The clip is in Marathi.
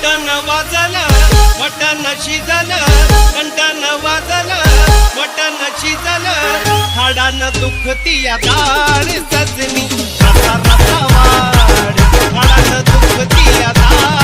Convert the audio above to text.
घंटन वाजलं मटण शिजलं, घंटन वाजलं मटण शिजलं, हाडानं दुखतीया दाढ सजनी रसा रसा वाढ, हाडानं दुखतीया दाढ